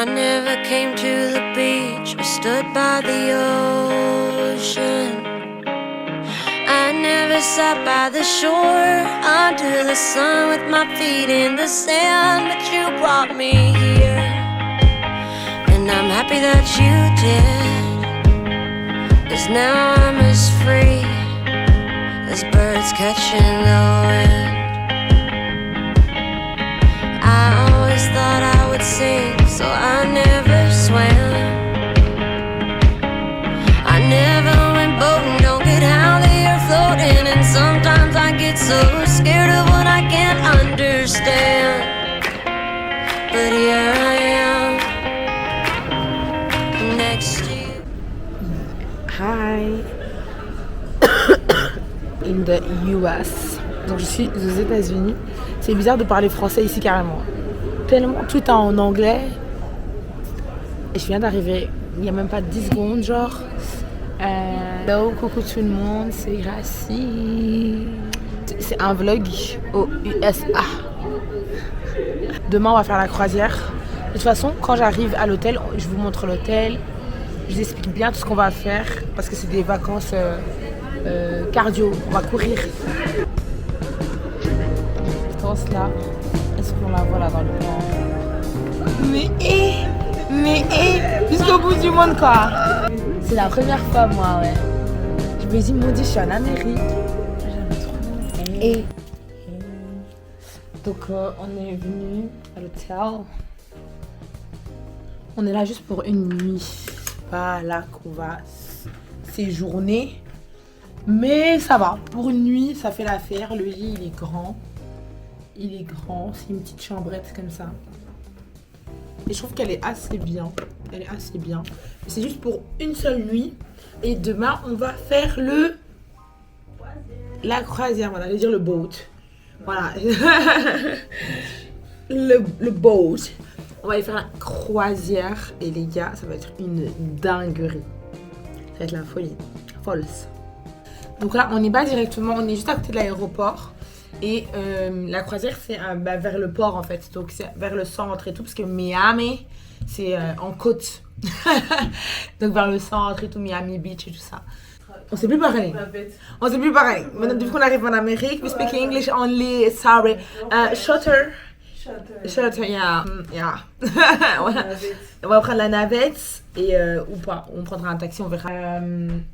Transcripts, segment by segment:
I never came to the beach or stood by the ocean. I never sat by the shore under the sun with my feet in the sand, but you brought me here, and I'm happy that you did, 'cause now I'm as free as birds catching the wind. I always thought I would sink, so I never swam. I never went boating, don't get how they are floating, and sometimes I get so scared of what I can't understand. But here I am, next to you. Hi. In the US. Donc je suis aux États-Unis. C'est bizarre de parler français ici carrément. Tellement tout est en anglais. Et je viens d'arriver il n'y a même pas 10 secondes genre. Hello, coucou tout le monde, c'est Gracie. C'est un vlog aux USA. Demain on va faire la croisière. De toute façon quand j'arrive à l'hôtel, je vous montre l'hôtel. Je vous explique bien tout ce qu'on va faire parce que c'est des vacances cardio, on va courir. Là, est-ce qu'on la voit là dans le plan? Mais jusqu'au bout du monde quoi. C'est la première fois moi ouais. Je me dis maudit je suis en Amérique. J'aime trop. Et donc on est venu à l'hôtel. On est là juste pour une nuit. Pas là qu'on va séjourner. Mais ça va, pour une nuit ça fait l'affaire. Le lit il est grand. C'est une petite chambrette comme ça. Et je trouve qu'elle est assez bien. Mais c'est juste pour une seule nuit. Et demain, on va faire la croisière. Voilà, je vais dire le boat. Voilà. le boat. On va aller faire la croisière. Et les gars, ça va être une dinguerie. Ça va être la folie. False. Donc là, on n'est pas directement, on est juste à côté de l'aéroport. Et la croisière, c'est vers le port en fait. Donc c'est vers le centre et tout. Parce que Miami, c'est en côte. Donc vers le centre et tout, Miami Beach et tout ça. On sait plus parler. Maintenant, depuis qu'on arrive en Amérique, we speak English only, sorry. Shutter, yeah. On va prendre la navette et ou pas. On prendra un taxi, on verra.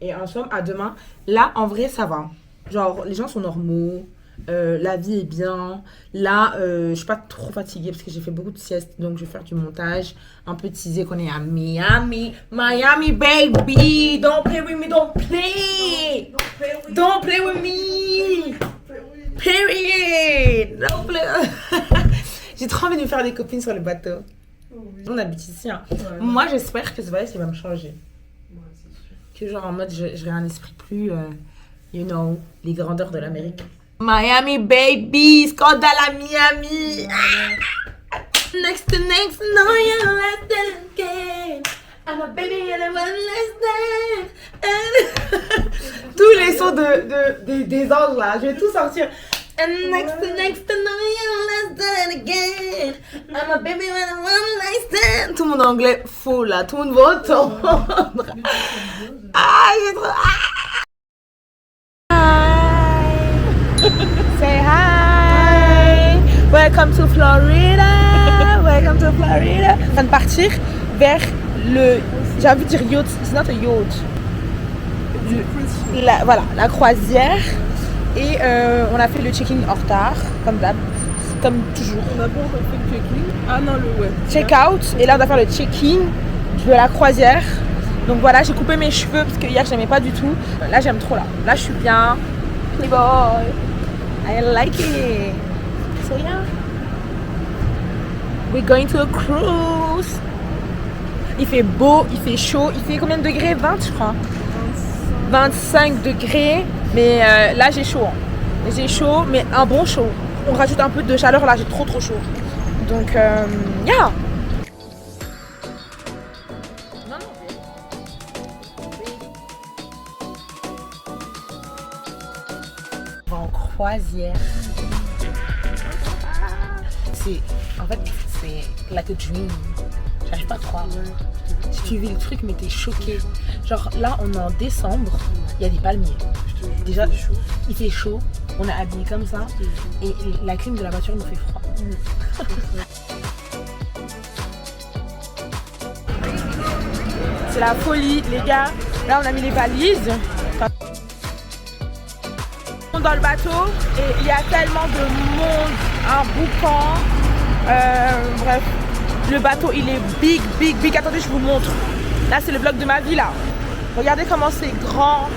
Et en somme, à demain. Là, en vrai, ça va. Genre, les gens sont normaux. La vie est bien. Là, je suis pas trop fatiguée parce que j'ai fait beaucoup de siestes. Donc, je vais faire du montage. Un peu teaser qu'on est à Miami. Miami, baby! Don't play with me, don't play! Don't play with me! Period! Don't play. J'ai trop envie de me faire des copines sur le bateau. On habite ici. Hein. Ouais. Moi, j'espère que ce voyage, il va me changer. Ouais, c'est sûr. Que genre, en mode, j'aurai un esprit plus, you know, les grandeurs de l'Amérique. Miami baby, Scandal à Miami. Next, no you're less than again. I'm a baby and I'm less than. Tous les sons des anges là, je vais tout sortir. And next, no you're less than again. I'm a baby and I'm less than. Tout le monde anglais faux là, tout le monde va entendre. Ah, j'ai trop. Say hi! Welcome to Florida! Welcome to Florida! On va partir vers le. J'ai envie de dire yacht, c'est not a yacht. Voilà, la croisière. Et on a fait le check-in en retard, comme d'hab. Comme toujours. On n'a pas encore fait le check-in. Ah non, le web. Check-out. Et là, on va faire le check-in de la croisière. Donc voilà, j'ai coupé mes cheveux parce que hier, je n'aimais pas du tout. Là, j'aime trop là. Là, je suis bien. Les boys. I like it. So yeah, we're going to a cruise. Il fait beau, il fait chaud. Il fait combien de degrés? 20 je crois. 25 degrés. Mais là j'ai chaud. J'ai chaud, mais un bon chaud. On rajoute un peu de chaleur là, j'ai trop chaud. Donc yeah. Croisière. En fait, c'est like a dream. J'arrive pas trop à voir. Si tu vis le truc, mais t'es choqué. Genre là, on est en décembre, il y a des palmiers. Déjà, il fait chaud, on est habillé comme ça, et la clim de la voiture nous fait froid. C'est la folie, les gars. Là, on a mis les valises. On est dans le bateau et il y a tellement de monde, un boucan. Bref, le bateau il est big, big, big. Attendez, je vous montre. Là, c'est le vlog de ma vie là. Regardez comment c'est grand.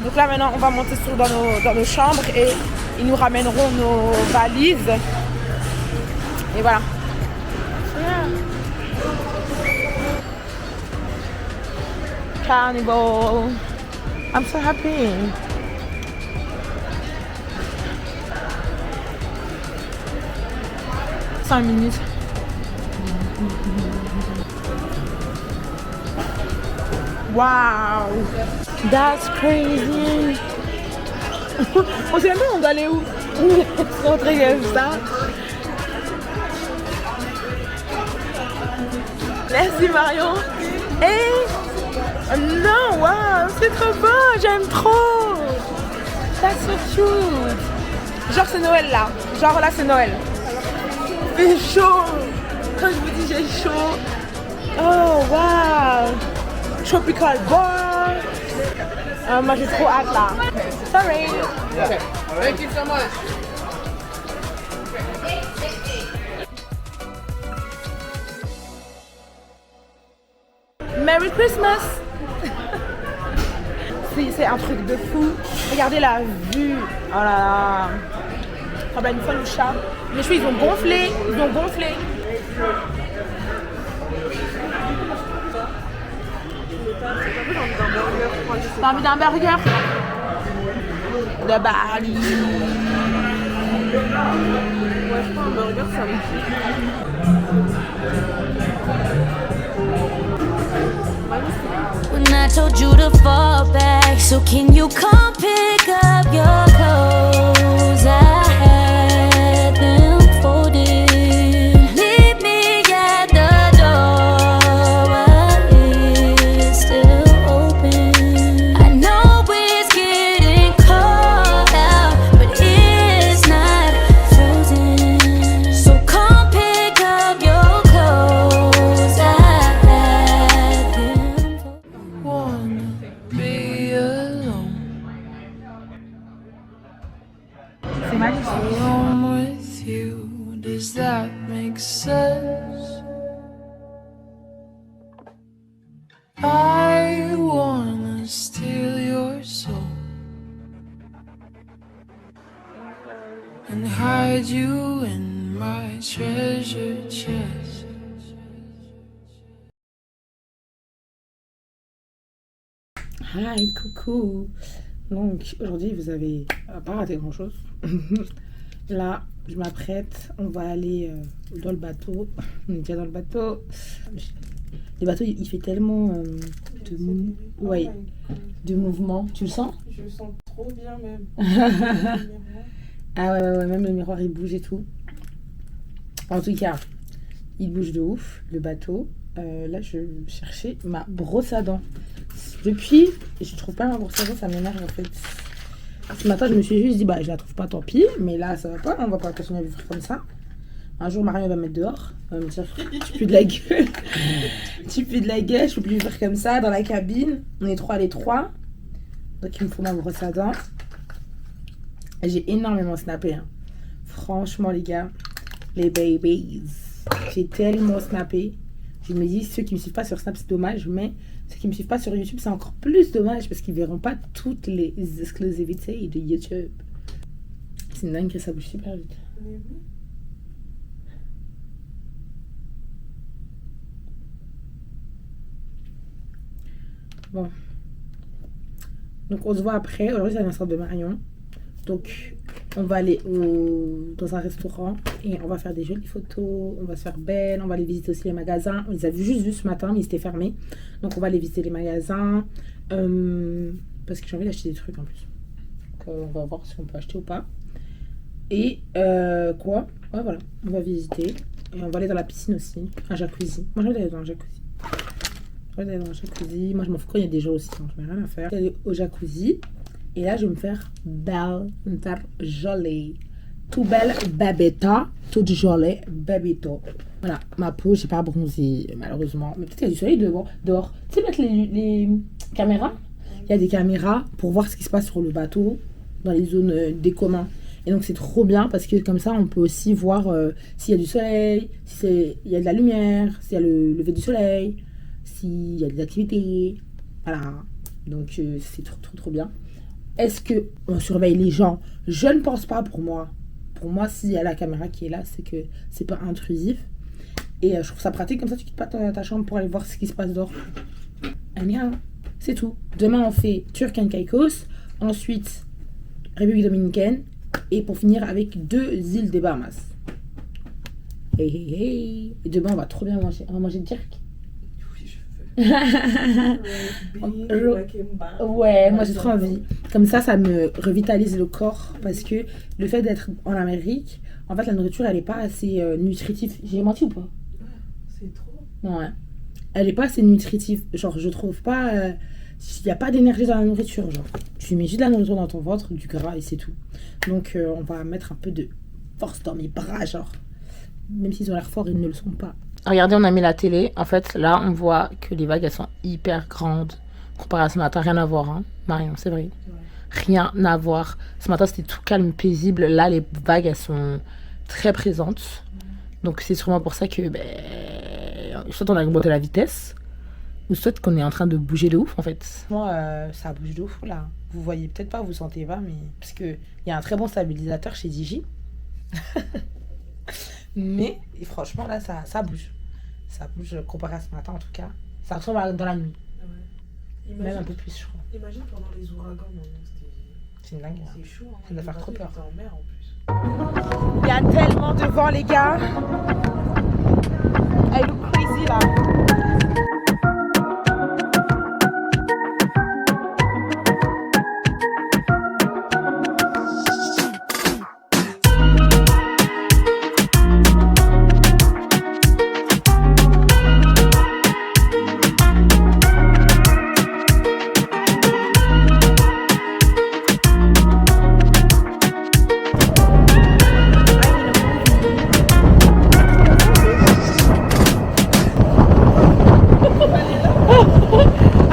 Donc là, maintenant, on va monter dans nos chambres et ils nous ramèneront nos valises. Et voilà. Carnival. I'm so happy. Cinq minutes. Wow. That's crazy. On sait même pas on doit aller où. C'est rentrer comme ça. Merci Marion. Et non, waouh, c'est trop beau, j'aime trop. That's so cute. Genre c'est Noël là. Genre là c'est Noël. Il fait chaud. Quand je vous dis j'ai chaud. Oh waouh. Tropical bar. Moi j'ai trop hâte là. Sorry. Okay. Thank you so much. Merry Christmas. C'est un truc de fou. Regardez la vue. Oh là là. Oh bah une fois le chat. Mes cheveux ils ont gonflé. Ils ont gonflé. T'as envie d'un burger? De Bali. Ouais, je prends un burger, ça me When I told you to fall back, so can you come pick up your clothes? I had them folded. Meet me at the door while it's still open. I know it's getting cold out, but it's not frozen. So come pick up your clothes. I had them folded. Be alone, C'est magnifique. alone with you. Does that make sense? I wanna steal your soul and hide you in my treasure chest. Hi, coucou. Donc aujourd'hui vous avez pas raté grand chose. Là je m'apprête, on va aller dans le bateau. On est déjà dans le bateau. Le bateau il fait tellement de mouvement. Tu le sens? Je le sens trop bien même. Ah ouais, même le miroir il bouge et tout. En tout cas, il bouge de ouf, le bateau. Là, je cherchais ma brosse à dents. Depuis, je trouve pas ma brosse à dents, ça m'énerve en fait. Ce matin, je me suis juste dit, bah, je la trouve pas, tant pis. Mais là, ça va pas, on va pas continuer à vivre comme ça. Un jour, Marion va me mettre dehors. Elle va me dire, tu pues de la gueule. Tu pues de la gueule, je peux plus vivre comme ça dans la cabine. On est trois, les trois. Donc, il me faut ma brosse à dents. J'ai énormément snappé. Hein. Franchement, les gars, les babies. J'ai tellement snappé. Je me dis, ceux qui me suivent pas sur Snap, c'est dommage. Mais ceux qui me suivent pas sur YouTube, c'est encore plus dommage. Parce qu'ils verront pas toutes les exclusivités de YouTube. C'est une dingue que ça bouge super vite. Bon. Donc on se voit après. Aujourd'hui c'est l'anniversaire de Marion. Donc on va aller dans un restaurant et on va faire des jolies photos. On va se faire belle. On va aller visiter aussi les magasins. On les a juste vus ce matin mais ils étaient fermés. Donc on va aller visiter les magasins. Parce que j'ai envie d'acheter des trucs en plus. Donc on va voir si on peut acheter ou pas. Et quoi? Ouais, voilà, on va visiter. Et on va aller dans la piscine aussi, un jacuzzi. Moi, j'ai envie d'aller dans le jacuzzi. Moi, je m'en fous quand il y a des gens aussi, donc je n'ai rien à faire. Je vais aller au jacuzzi. Et là, je vais me faire belle, je vais me faire jolie. Tout belle babetta, toute jolie babetta. Voilà, ma peau, j'ai pas bronzé, malheureusement. Mais peut-être qu'il y a du soleil dehors. Tu sais, mettre les caméras. Il y a des caméras pour voir ce qui se passe sur le bateau, dans les zones des communs. Et donc, c'est trop bien parce que comme ça, on peut aussi voir s'il y a du soleil, s'il y a de la lumière, s'il y a le lever du soleil, s'il y a des activités. Voilà. Donc, c'est trop bien. Est-ce qu'on surveille les gens? Je ne pense pas pour moi. Pour moi, s'il y a la caméra qui est là, c'est que c'est pas intrusif. Et je trouve ça pratique, comme ça tu quittes pas ta chambre pour aller voir ce qui se passe dehors. Anyhow, c'est tout. Demain, on fait Turks and Caicos, ensuite République Dominicaine, et pour finir avec 2 îles des Bahamas. Hey. Et demain, on va trop bien manger. On va manger de jerk. Ouais, moi j'ai trop envie. Comme ça me revitalise le corps. Parce que le fait d'être en Amérique, en fait, la nourriture, elle est pas assez nutritive. J'ai menti ou pas? C'est trop. Ouais. Elle est pas assez nutritive. Genre, je trouve pas. Il n'y a pas d'énergie dans la nourriture. Genre, tu mets juste de la nourriture dans ton ventre, du gras et c'est tout. Donc, on va mettre un peu de force dans mes bras, genre. Même s'ils ont l'air forts, ils ne le sont pas. Regardez, on a mis la télé. En fait, là, on voit que les vagues, elles sont hyper grandes. Comparé à ce matin, rien à voir, hein. Marion, c'est vrai. Ouais. Rien à voir. Ce matin, c'était tout calme, paisible. Là, les vagues, elles sont très présentes. Donc, c'est sûrement pour ça que, soit on a augmenté la vitesse, ou soit qu'on est en train de bouger de ouf, en fait. Moi, ça bouge de ouf, là. Vous voyez peut-être pas, vous sentez pas, mais... Parce qu'il y a un très bon stabilisateur chez Digi. Mais et franchement là ça bouge comparé à ce matin en tout cas, ça ressemble à dans la nuit. Ouais. Même un peu plus je crois. Imagine pendant les ouragans, c'est une dingue. C'est chaud, hein. Ça doit faire trop peur. En mer, en plus. Il y a tellement de vent les gars. I look crazy là.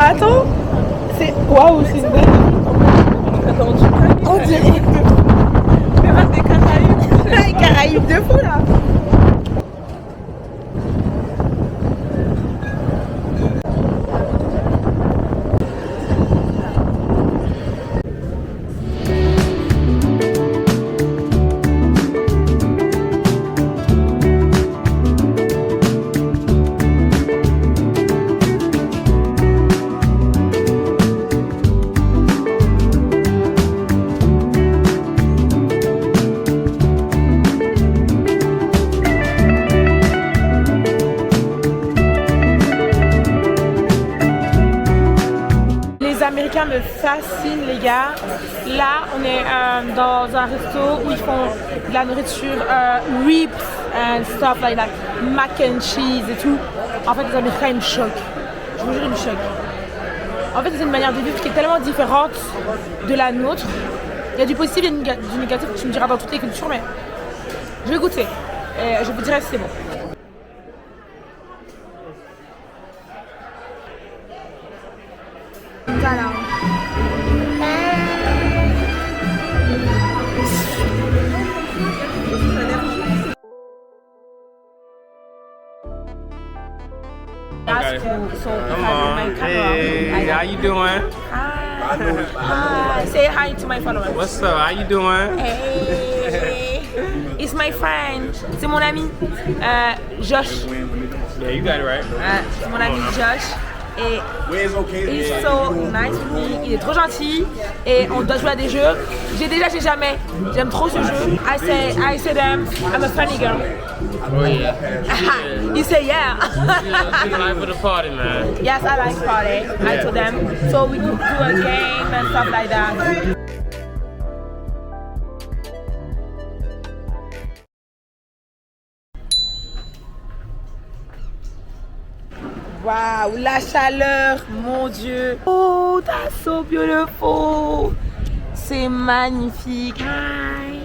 Attends, c'est... Waouh, c'est une dingue. On dirait des Caraïbes. Les Caraïbes de fou là. Me fascine les gars. Là on est dans un resto où ils font de la nourriture ribs and stuff like that, mac and cheese et tout. En fait les Américains ils me choquent. Je vous jure ils me choquent. En fait c'est une manière de vivre qui est tellement différente de la nôtre. Il y a du positif et du négatif que tu me diras dans toutes les cultures, mais je vais goûter et je vous dirai si c'est bon. Voilà. Come on. Hey, how you doing? Hi. Say hi to my followers. What's up? How you doing? Hey. It's my friend. C'est mon ami Josh. Yeah, you got it right. C'est mon ami Josh. Et he's so nice with me. Il est trop gentil et on doit jouer à des jeux. J'ai jamais. J'aime trop ce jeu. I say them, I'm a funny girl. Oh yeah. You say yeah. You like for the party, man. Yes, I like party. I told them. So we could do a game and stuff like that. Waouh, la chaleur, mon Dieu. Oh, that's so beautiful. C'est magnifique. Hi.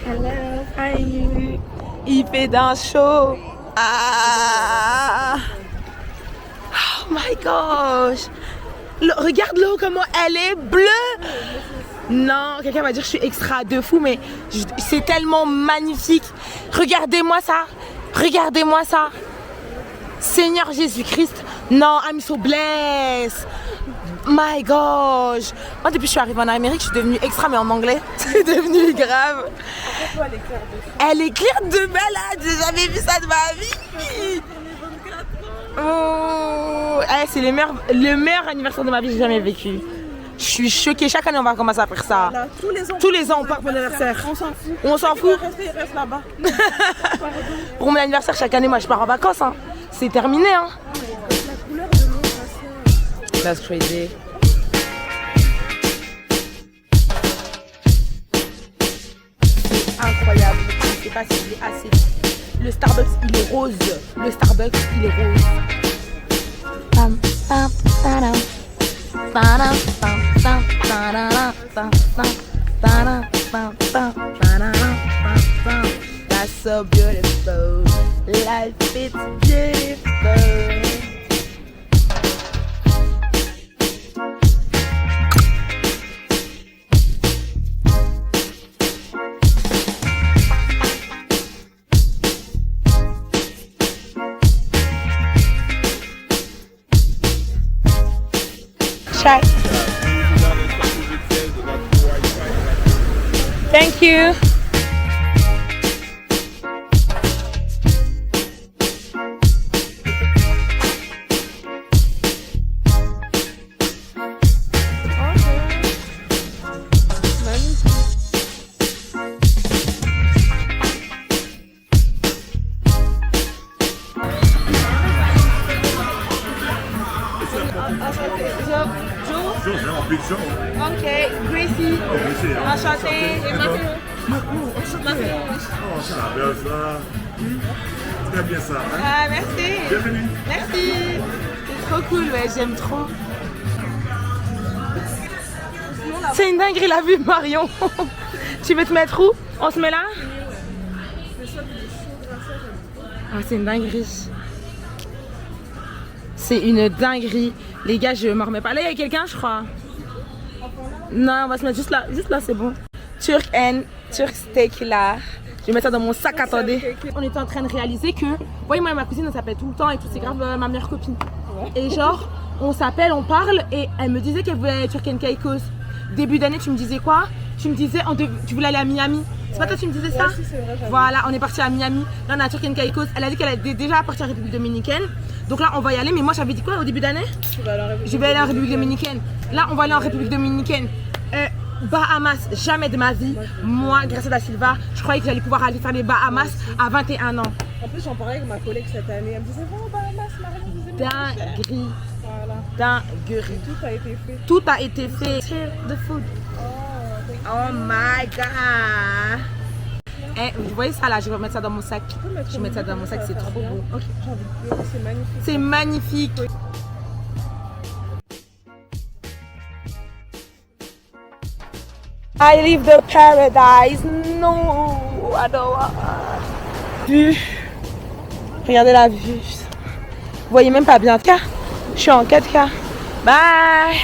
Hello, how are you? Il fait d'un chaud. Ah. Oh my gosh. Regarde l'eau, comment elle est bleue. Non, quelqu'un va dire que je suis extra de fou, mais c'est tellement magnifique. Regardez-moi ça. Regardez-moi ça. Seigneur Jésus-Christ. Non, I'm so blessed. My gosh. Moi, depuis que je suis arrivée en Amérique, je suis devenue extra, mais en anglais. C'est devenu grave. Elle est claire de malade. J'ai jamais vu ça de ma vie. Oh, c'est le meilleur anniversaire de ma vie que j'ai jamais vécu. Je suis choquée. Chaque année, on va commencer à faire ça. Voilà, tous les ans, on part pour l'anniversaire. On s'en fout. On s'en fout. Reste là-bas. Pour mon anniversaire, chaque année, moi, je pars en vacances. Hein. C'est terminé. Hein. La couleur de l'eau, ma soeur. That's crazy. Incroyable. Je sais pas si c'est assez. Le Starbucks, il est rose. Le Starbucks, il est rose. Pam, pam, pam, pam, pam, pam, pam, pam, pam, pam, pam, pam. That's so beautiful. Life is beautiful. Check. Thank you. Ok, Gracie. Enchantée. Et Très bien ça. Hein? Ah, merci. Bienvenue. Merci. C'est trop cool, ouais, j'aime trop. C'est une dinguerie la vue, Marion. Tu veux te mettre où? On se met là? Ah, c'est une dinguerie. C'est une dinguerie. Les gars, je m'en remets pas. Là, il y a quelqu'un, je crois. Non, on va se mettre juste là. Juste là, c'est bon. Turk steak là. Je vais mettre ça dans mon sac, attendez. On était en train de réaliser que, voyez, moi et ma cousine, on s'appelle tout le temps et tout, c'est grave ma meilleure copine. Et genre, on s'appelle, on parle et elle me disait qu'elle voulait aller à Turk & Caicos. Début d'année, tu me disais quoi? Tu me disais, tu voulais aller à Miami. C'est pas toi qui me disais ça? Si, c'est vrai, voilà, on est parti à Miami. Là, on est à Turk & Caicos. Elle a dit qu'elle était déjà partie en République Dominicaine. Donc là, on va y aller. Mais moi, j'avais dit quoi au début d'année? Je vais aller en République Dominicaine. Là, on va aller en République Dominicaine. Bahamas, jamais de ma vie. Moi, grâce à Da Silva, je croyais que j'allais pouvoir aller faire les Bahamas à 21 ans. En plus, j'en parlais avec ma collègue cette année. Elle me disait, oh, Bahamas, Marion, vous aimez Dinguerie. Voilà. Dinguerie. Tout a été fait. Tout a été fait. Share the food. Oh my god. Eh, vous voyez ça là, je vais mettre ça dans mon sac. Je vais mettre ça dans mon sac, c'est trop beau. Okay. J'ai envie de pleurer, c'est magnifique. C'est magnifique. I live the paradise. No, I don't want. Vue. Regardez la vue. Vous voyez même pas bien. Je suis en 4K. Bye.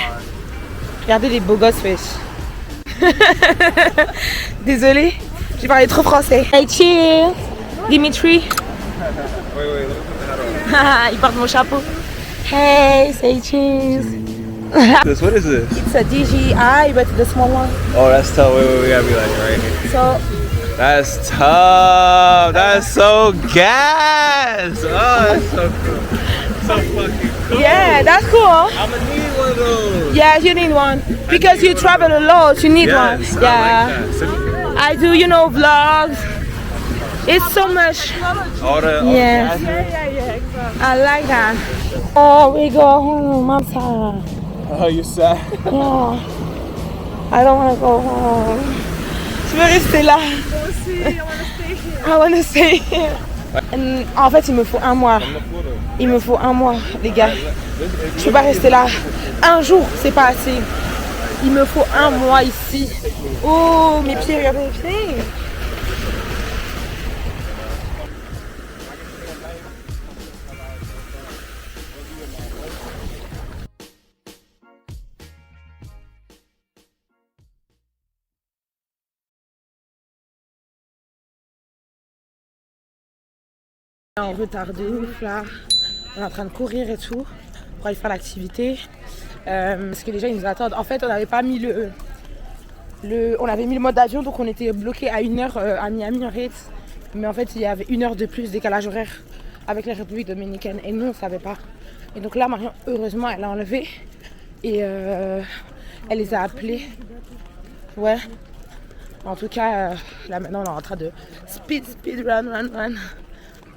Regardez les beaux gosses, wesh. Désolée, j'ai parlé trop français. Hey, chill. Dimitri. Il porte mon chapeau. Hey, say cheese. This, what is this? It's a DJI, but the small one. Oh, that's tough. Wait, we gotta be like right here. So, That's tough. That's so gas. Oh, that's so cool. So fucking cool. yeah, that's cool. Huh? I'm gonna need one of those. Yeah, you need one. Because you travel a lot, you need one. Yes, Yeah. I like that. Send me I do, vlogs. It's so much. all the Yeah. Exactly. I like that. Oh, we go home. I'm sad. Oh, you sad? Yeah. I don't want to go home. Je veux rester là. Moi aussi, I wanna stay here. I want to stay here. En fait, il me faut 1 mois. Il me faut 1 mois, les gars. Je peux pas rester là. 1 jour, c'est pas assez. Il me faut 1 mois ici. Oh, mes pieds, regardez mes pieds. En retard de ouf là, on est en train de courir et tout pour aller faire l'activité parce que déjà ils nous attendent. En fait on n'avait pas mis on avait mis le mode avion donc on était bloqué à 1 heure à Miami en fait, mais en fait il y avait 1 heure de plus décalage horaire avec la République dominicaine et nous on ne savait pas. Et donc là Marion heureusement elle a enlevé et elle les a appelés. Ouais. En tout cas là maintenant on est en train de speed run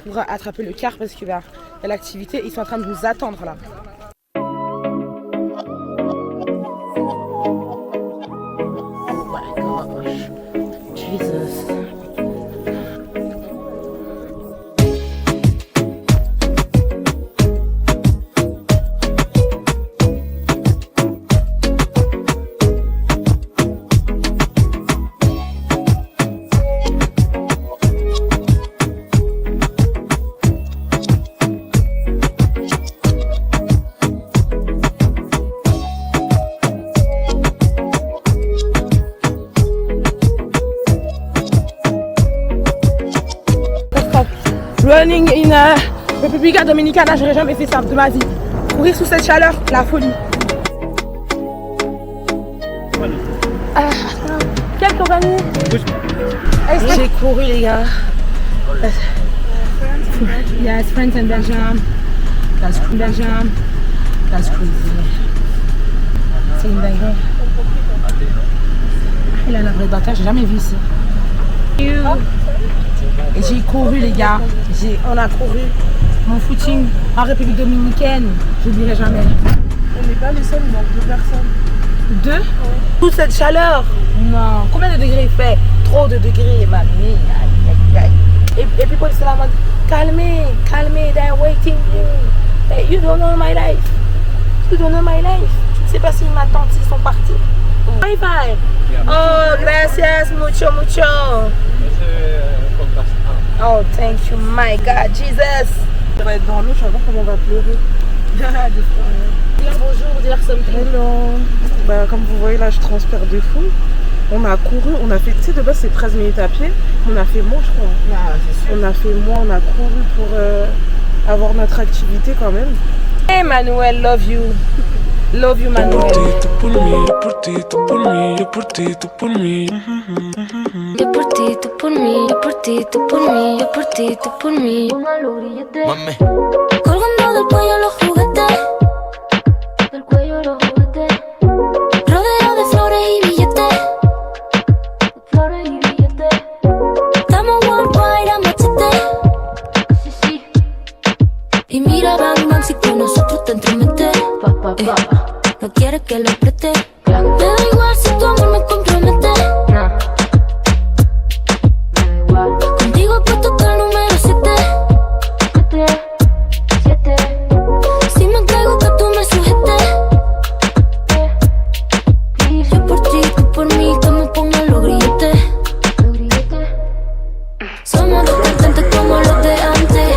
pour attraper le car parce qu'il y a l'activité. Ils sont en train de nous attendre là. Oh my gosh. Jesus. Running in República Dominicana, j'aurais jamais fait ça de ma vie. Courir sous cette chaleur, la folie. Quelle compagnie? J'ai couru les gars. Yes, friends in Belgium. That's cool Belgium. That's crazy. C'est une dinguerie. Il a la vraie bataille, j'ai jamais vu ici. Et j'ai couru les gars, on a couru mon footing en République Dominicaine, j'oublierai jamais. On n'est pas les seuls, il manque 2 personnes. 2 Toute cette chaleur. Non, combien de degrés il fait? Trop de degrés, mamie. Et puis pour c'est la mode, calmez, they're waiting you. Hey, you don't know my life. You don't know my life. Je ne sais pas s'ils m'attendent, s'ils sont partis. Bye bye. Oh, gracias, mucho. Oh, thank you, my God, Jesus. On va être dans l'eau, je vais voir comment on va pleurer. Dire bonjour, dire something. Hello. Bah, comme vous voyez là, je transpire de fou. On a couru, on a fait, tu sais, de base c'est 13 minutes à pied. On a fait moins, je crois. Ah, c'est sûr. On a fait moins, on a couru pour avoir notre activité quand même. Hey, Manuel, love you. Love you, Manuel. Yo por ti, tú por mí, yo por ti, tú por mí. Yo por ti, tú por mí, yo por ti, tú por mí, yo por ti, tú por mí. Póngalo grillete. Colgando del cuello los juguetes. Del cuello los juguetes. Rodeo de flores y billetes. Flores y billetes. Estamos worldwide a machete. Sí. Y mira, Batman, si con nosotros te entrometes. No quieres que lo preste. Me da igual si tu amor me compromete. Contigo he puesto que el número 7. Si me entrego que tú me sujetes. Yo por ti, tú por mí, que me pongan los grilletes. Somos dos cantantes como los de antes.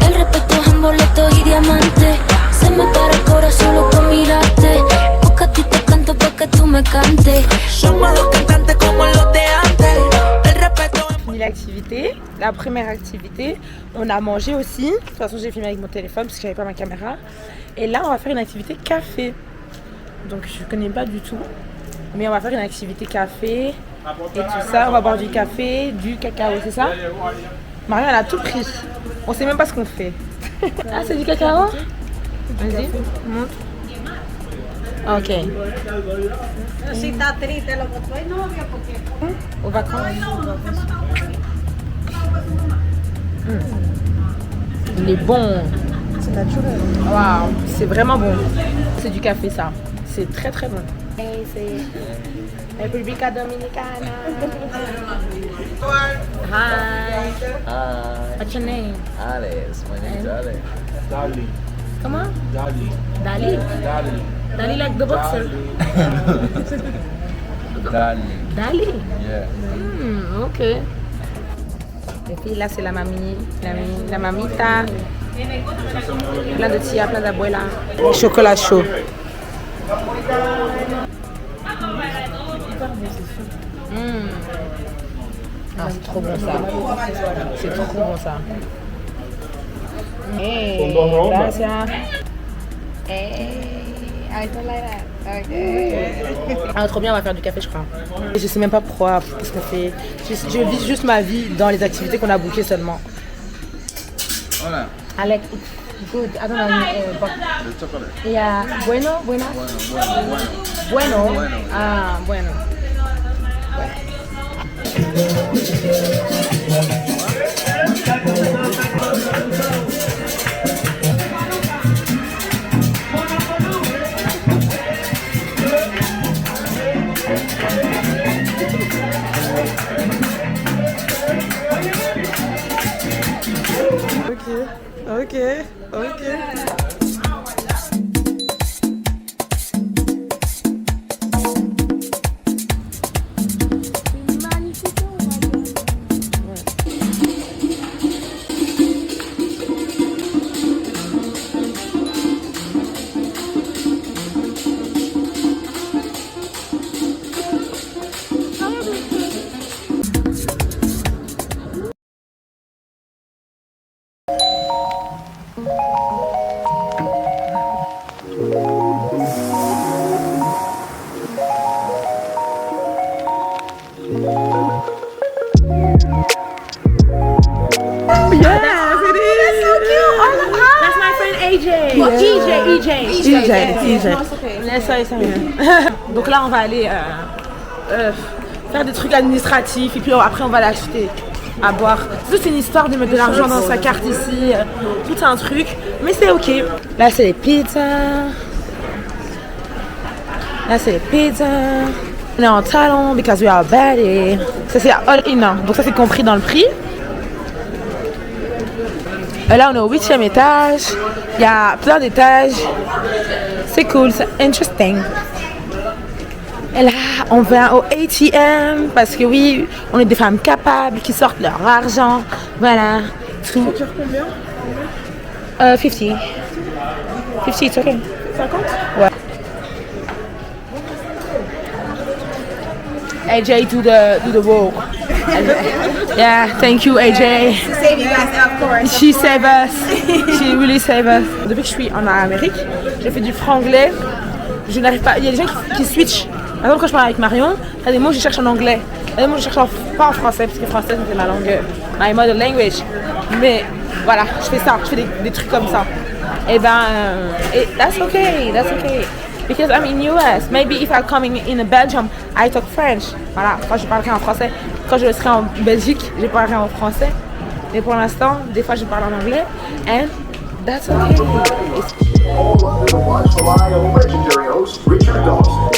El respeto es en boletos y diamantes. Se me para el corazón solo con mirarte. Porque a ti te canto porque tú me cantes. Somos dos cantantes como los de antes. El respeto es... Fini l'activité, la première activité. On a mangé aussi. De toute façon, j'ai filmé avec mon téléphone parce que j'avais pas ma caméra. Et là, on va faire une activité café. Donc, je connais pas du tout. Mais on va faire une activité café et tout ça. On va boire du café, du cacao, c'est ça? Marion, elle a tout pris. On sait même pas ce qu'on fait. Ah, c'est du cacao? Vas-y, montre. Ok. Aux vacances. Il est bon. C'est naturel. Waouh, c'est vraiment bon. C'est du café ça. C'est très très bon. Hey, c'est República Dominicana. Hi. Hi. What's your name? Alex. My name's Alex. Dali. Comment? Dali. Dali. Dali. Dali like the boxer. Dali. Dali. Yeah. Ok. Et puis là, c'est la mamie, la mamita. Plein de tia, plein d'abuela. Chocolat chaud. Ah, c'est trop bon ça. C'est trop bon ça. Hey, gracias. I don't like that. Okay. Ah, trop bien, on va faire du café, je crois. Et je sais même pas pourquoi, qu'est-ce qu'on fait. Je vis juste ma vie dans les activités qu'on a bookées seulement. Hola. Alex, good. I don't know. But The chocolate. yeah, bueno, buena. Bueno. Bueno. Ah, bueno. Ok. Donc là, on va aller faire des trucs administratifs et puis après, on va l'acheter à boire. C'est une histoire de mettre de l'argent dans sa carte ici, tout un truc, mais c'est ok. Là, c'est les pizzas. Là, c'est les pizzas. On est en talon because we are ready. Ça, c'est all in, hein. Donc ça, c'est compris dans le prix. Là, on est au 8e étage. Il y a plein d'étages. C'est cool, c'est interesting. Et là, on va au ATM parce que oui, on est des femmes capables qui sortent leur argent. Voilà. Tout. Ça dure combien? 50. 50, it's okay. 50? Ouais. AJ, do the walk. Yeah, thank you, AJ. To save you guys, of course. She saved us. She really saved us. Depuis que je suis en Amérique, j'ai fait du franglais. Je n'arrive pas. Il y a des gens qui switchent. Par exemple, quand je parle avec Marion, il y a des mots que je cherche en anglais. Il y a des mots que je cherche pas en français, parce que français, c'est ma langue, my mother language. Mais voilà, je fais ça. Je fais des trucs comme ça. Et that's okay. That's okay. Because I'm in US. Maybe if I'm coming in Belgium, I talk French. Voilà, quand je parlerai en français. Quand je serai en Belgique, je parlerai en français. Mais pour l'instant, des fois, je parle en anglais. And that's okay. Legendary host Richard Dawson.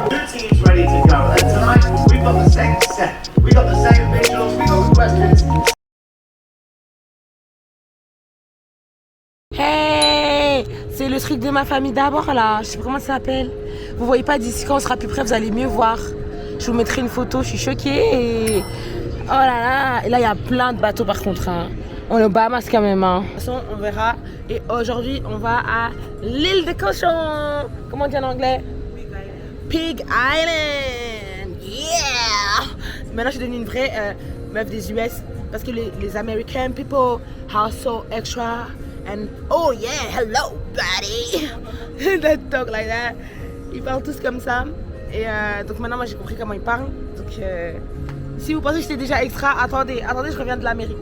Two teams ready to go, and tonight we've got the same set, we got the same visuals, we got the questions. Hey, c'est le truc de ma famille d'abord là. Je sais pas comment ça s'appelle. Vous voyez pas d'ici, quand on sera plus près, vous allez mieux voir. Je vous mettrai une photo. Je suis choquée. Oh là là. Et là, il y a plein de bateaux par contre. Hein. On est au Bahamas quand même. Hein. De toute façon, on verra. Et aujourd'hui, on va à l'île des cochons. Comment on dit en anglais? Pig Island. Yeah. Maintenant, je suis devenue une vraie meuf des US parce que les American people are so extra. And oh yeah, hello buddy. They talk like that. Ils parlent tous comme ça. Et donc maintenant, moi j'ai compris comment ils parlent. Donc si vous pensez que j'étais déjà extra, attendez, je reviens de l'Amérique.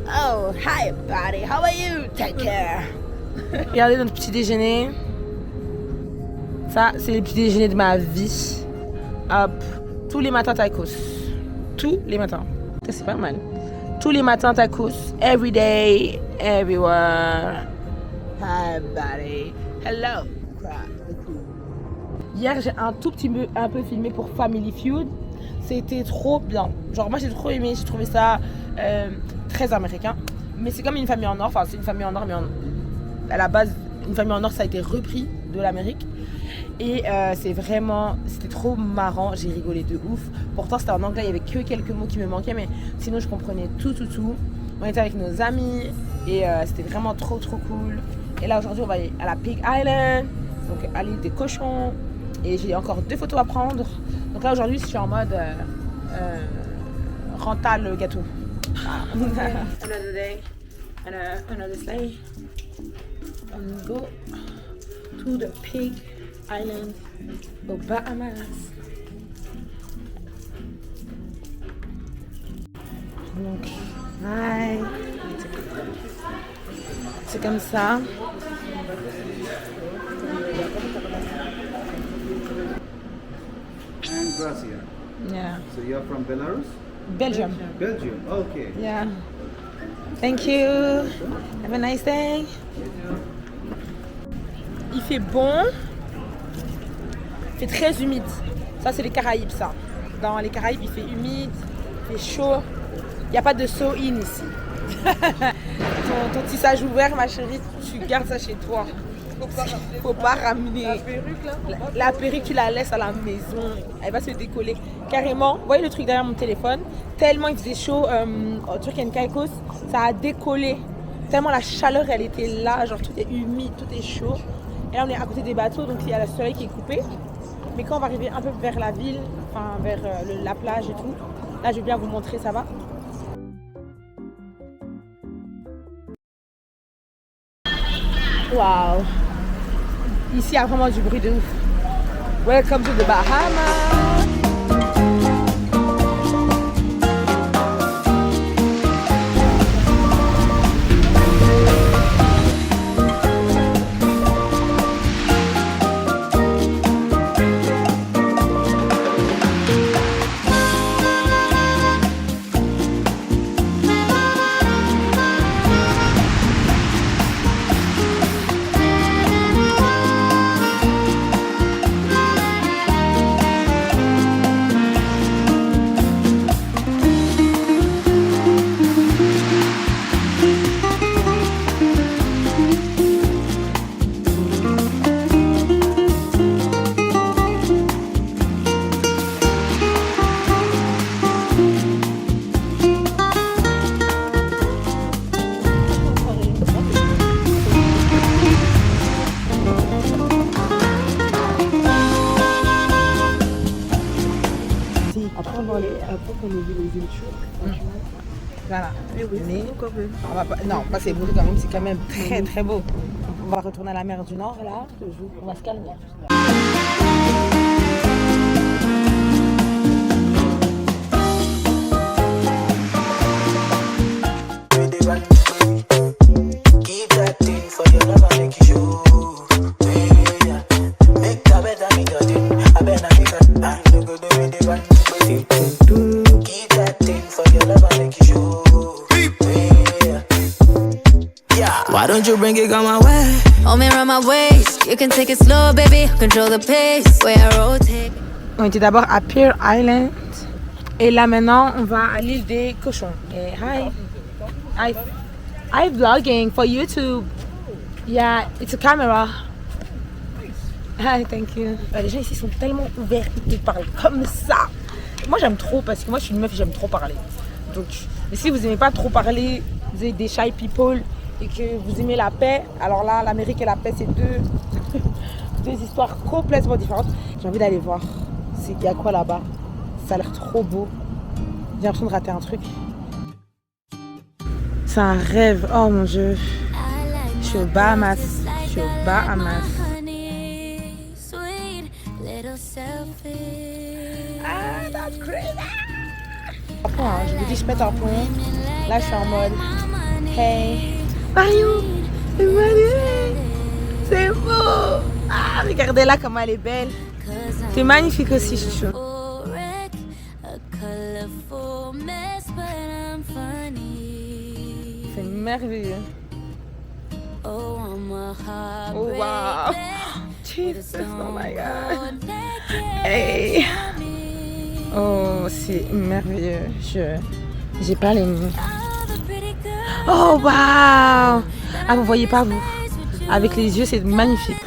Oh, hi buddy, how are you? Take care. Regardez notre petit déjeuner. Ça, c'est le petit déjeuner de ma vie. Hop, tous les matins tacos. Tous les matins. Ça, c'est pas mal. Tous les matins tacos. Every day, everywhere. Hi buddy. Hello. Hier, j'ai un tout petit peu filmé pour Family Feud. C'était trop bien. Genre, moi, j'ai trop aimé. J'ai trouvé ça très américain. Mais c'est comme une famille en or. Enfin, c'est une famille en or, mais à la base, une famille en or, ça a été repris de l'Amérique. Et c'était trop marrant. J'ai rigolé de ouf. Pourtant, c'était en anglais. Il y avait que quelques mots qui me manquaient. Mais sinon, je comprenais tout. On était avec nos amis. Et c'était vraiment trop cool. Et là, aujourd'hui, on va aller à la Pig Island. Donc, à l'île des cochons. Et j'ai encore 2 photos à prendre. Donc là, aujourd'hui, je suis en mode rental gâteau. Another day. Another sleigh. And go to the Pig Island aux Bahamas. Donc, hi. C'est comme ça. And Gracia. Yeah. So you're from Belarus? Belgium. Belgium. Okay. Yeah. Thank you. Have a nice day. Il fait bon. Il fait très humide. Ça, c'est les Caraïbes, ça. Dans les Caraïbes, il fait humide, il fait chaud. Il n'y a pas de sew-in ici. ton tissage ouvert, ma chérie, tu gardes ça chez toi. Faut pas ramener. La perruque, là? La perruque, tu la laisses à la maison. Elle va se décoller. Carrément, vous voyez le truc derrière mon téléphone? Tellement il faisait chaud au Turk & Caicos, ça a décollé. Tellement la chaleur, elle était là. Genre, tout est humide, tout est chaud. Et là, on est à côté des bateaux, donc il y a le soleil qui est coupé. Mais quand on va arriver un peu vers la ville, enfin vers la plage et tout, là, je vais bien vous montrer, ça va? Waouh! Ici, il y a vraiment du bruit de ouf. Welcome to the Bahamas! Après qu'on ait vu les îles turques, Voilà. mais oui, Mais c'est beau quand même. on va pas, non, pas c'est beau quand même, c'est quand même très beau. On va retourner à la mer du Nord là, on va se calmer. Keep that thing for your love and make you show. Yeah. Make that better me your thing. I better make that bang. You go do the bang. Keep that thing for your love and make you show. Yeah. Why don't you bring it on my way? Hold me around my waist. You can take it slow, baby. Control the pace. Way I rotate. On était d'abord à Pig Island et là maintenant on va à l'île des cochons. Et hi vlogging for YouTube. Yeah, it's a camera. Hi, thank you. Les gens ici sont tellement ouverts, ils te parlent comme ça. Moi j'aime trop parce que moi je suis une meuf et j'aime trop parler. Donc, mais si vous aimez pas trop parler, vous êtes des shy people et que vous aimez la paix, alors là l'Amérique et la paix c'est deux histoires complètement différentes. J'ai envie d'aller voir. Il y a quoi là-bas? Ça a l'air trop beau. J'ai l'impression de rater un truc. C'est un rêve. Oh mon dieu. Je suis aux Bahamas. Je suis aux Bahamas. Ah, that's crazy. Je vous dis, je pète un pont. Là, je suis en mode. Hey. Mario. C'est beau. Ah, regardez là comment elle est belle. C'est magnifique aussi, chouchou. C'est merveilleux. Oh wow. Jesus, oh my god. Hey. Oh, c'est merveilleux. J'ai pas les mots. Oh, waouh. Ah, vous voyez pas, vous. Avec les yeux, c'est magnifique.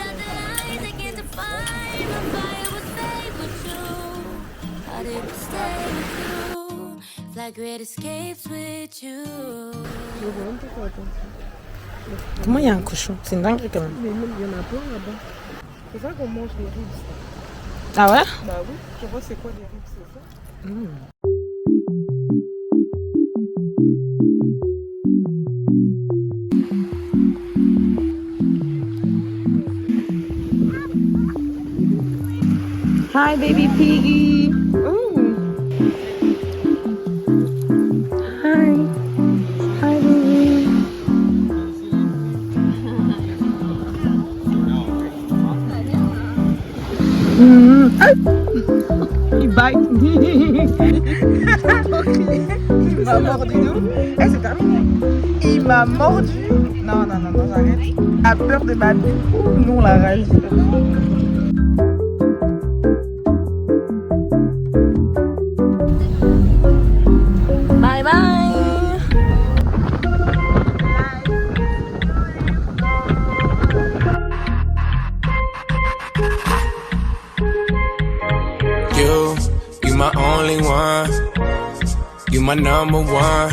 Comment il y a un cochon? C'est une dinguerie quand même. Mais même, il y en a plein là-bas. C'est ça qu'on mange les ribs. Ah ouais? Bah oui, tu vois c'est quoi les ribs, c'est ça? Hi baby piggy. Ooh. Hi. Hi baby. Il bite. Il m'a mordu nous. Eh, c'est terminé. Il m'a mordu. Non, j'arrête. A peur de ma vie. Nous, on l'a rage. Bye bye. You my only one. You my number one.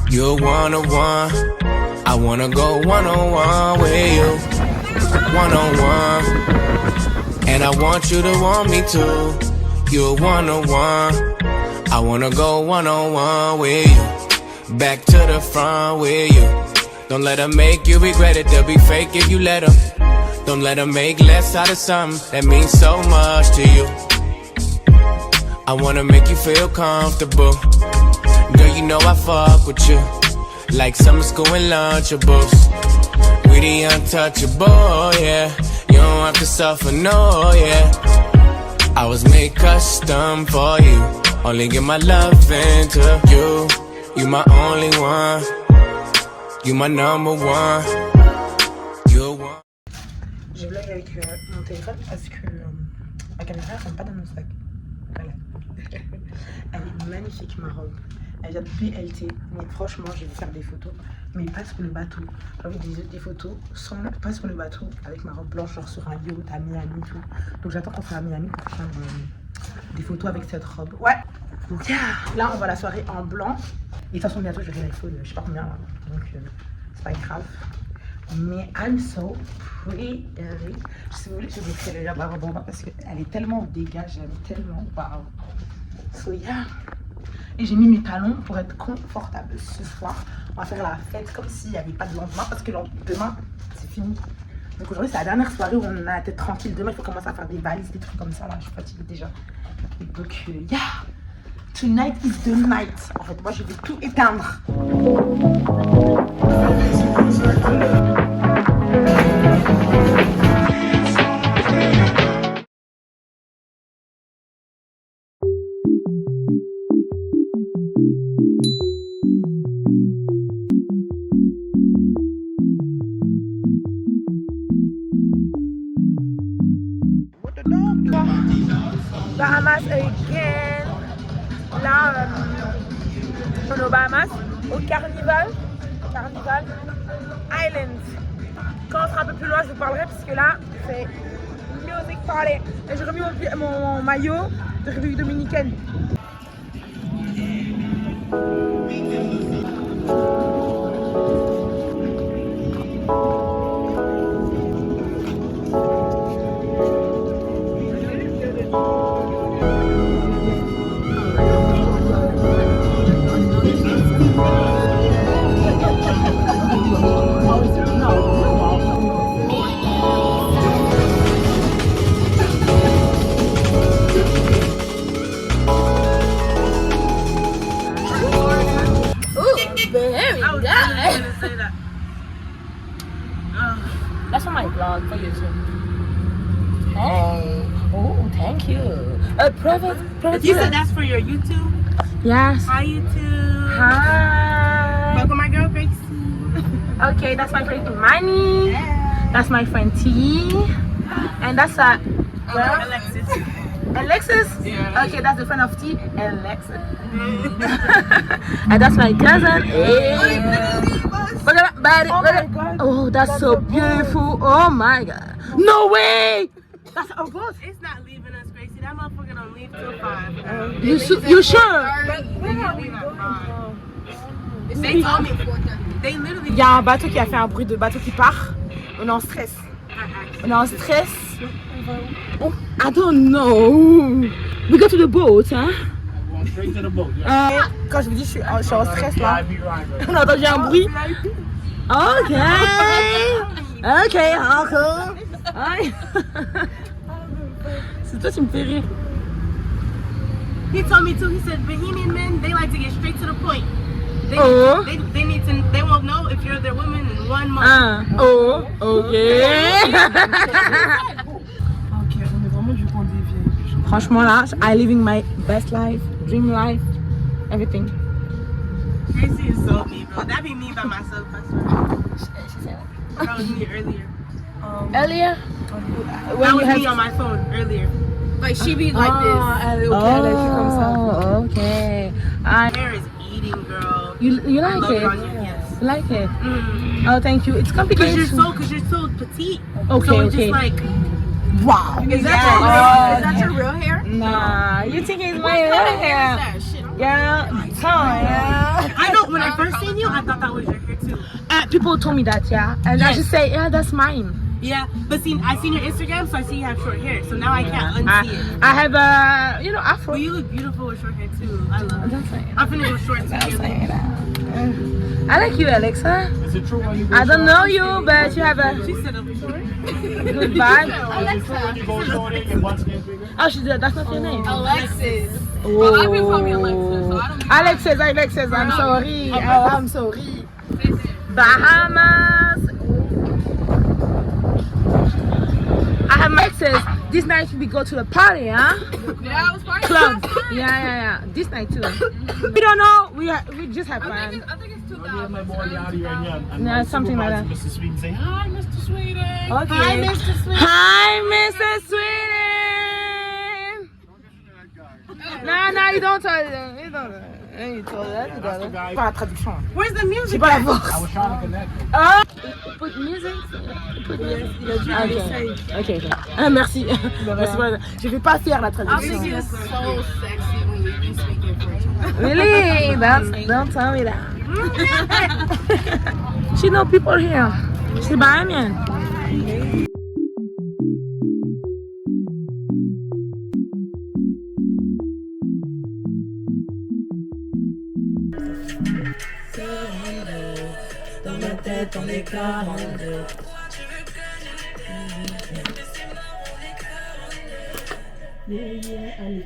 You're one-on-one. I wanna go one-on-one with you. One-on-one. And I want you to want me too. You're one-on-one. I wanna go one-on-one with you. Back to the front with you. Don't let them make you regret it. They'll be fake if you let them. Don't let them make less out of something that means so much to you. I wanna make you feel comfortable. Girl, you know I fuck with you. Like summer school and Lunchables. We the untouchable, yeah. You don't have to suffer, no, yeah. I was made custom for you. Only give my love into you. You my only one. You my number one. You're one. Je vlog avec mon téléphone parce que la caméra ne rentre pas dans mon sac. Voilà. Elle est magnifique ma robe. Elle vient de BLT. Mais franchement, je vais faire des photos. Mais pas sur le bateau. J'ai envie des photos sans, pas sur le bateau avec ma robe blanche, genre sur un yacht à Miami tout. Donc j'attends qu'on soit à Miami pour faire des photos avec cette robe. Ouais. Donc là, on va la soirée en blanc. Et de toute façon, bientôt, je vais l'iPhone, je sais pas combien. Là. Donc c'est pas grave. Mais I'm so pretty. Si vous voulez, je vais faire le la robe en bas parce qu'elle est tellement au dégage, j'aime tellement. Waouh. So yeah. Et j'ai mis mes talons pour être confortable ce soir. On va faire la fête comme s'il n'y avait pas de lendemain parce que demain, c'est fini. Donc aujourd'hui, c'est la dernière soirée où on a la tête tranquille. Demain, il faut commencer à faire des valises, des trucs comme ça. Là, je suis fatiguée déjà. Et donc, yeah. Tonight is the night. En fait, moi, je vais tout éteindre. Bahamas again. Là, on est aux Bahamas, au Carnival Island. Quand on sera un peu plus loin, je vous parlerai parce que là, c'est music party. Et j'ai remis mon maillot de République Dominicaine. That's on my vlog for YouTube. Hey, oh, thank you. Private. You said that's for your YouTube? Yes. Hi, YouTube. Hi. Welcome, my girl, Gracie. Okay, that's my friend Imani. Yeah. That's my friend T. And that's a Alexis? Yeah. Okay, that's the friend of T. Alexis. And that's my cousin. Hey. Look at that. Oh, that's so beautiful. Oh my god. No way! That's a boat. It's not leaving us, Gracie. That motherfucker don't leave till 5. You sure? They told me. They literally. Il y a un bateau qui a fait un bruit de bateau qui part. On est en stress. On est en stress. Oh, I don't know. We go to the boat, hein? Straight to the boat. Quand je vous dis je suis en stress là. On a entendu un bruit. Ok. Ok, encore. C'est toi qui me fais rire. He told me too. He said Bahamian men, they like to get straight to the point. They need to. They won't know if you're their woman in 1 month. Oh, ok. Franchement là, I'm living my best life, dream life, everything. Gracie is so me, bro. That be me by myself. I swear. That was me earlier. Earlier? That was me on my phone earlier. Like she be like this. Okay. My hair is eating, girl. You like it? Yes. You like it? Oh, thank you. It's complicated. Cause you're so petite. Okay, so it's okay. just like. Wow. Is that your real hair? Nah, you think it's my real hair? Yeah, I know. When I first seen you, I thought that was your hair too. People told me that, yeah, and I just say, yeah, that's mine. Yeah, but see, I seen your Instagram, so I see you have short hair. So now I can't unsee it. I have afro. Well, you look beautiful with short hair too. I love it. Don't say it. I'm finna go short too. I like you, Alexa. Is it true when you go I don't know you, but you have a She said I'm short. good vibe. Alexa. When you go short, your butt gets bigger? Oh, she did. That's not your name. Alexis. Oh. A lot of people call me Alexis, so I don't Alexis. I'm sorry. Oh, I'm sorry. Bahamas. I have Alexis. This night we go to the party, huh? Yeah, I was partying. Club. Yeah. This night too. We don't know. We just have fun. I think it's 2000. My boy Yadi and Yeah, something like that. Mr. Sweet and say, hi, Mr. Sweetie. Okay. Hi, Mr. Sweet. Hi, Mr. Sweetie. No, you don't tell them. You don't. You told that. Pas la traduction. Where's the music? J'ai pas la force. I was trying to connect. Put music. Ok. Merci. Je vais pas faire la I traduction. think you're so sexy when you speak in French. Really? Don't tell me that. She know people here. She's Bahamian. Dans ma tête, on est 42.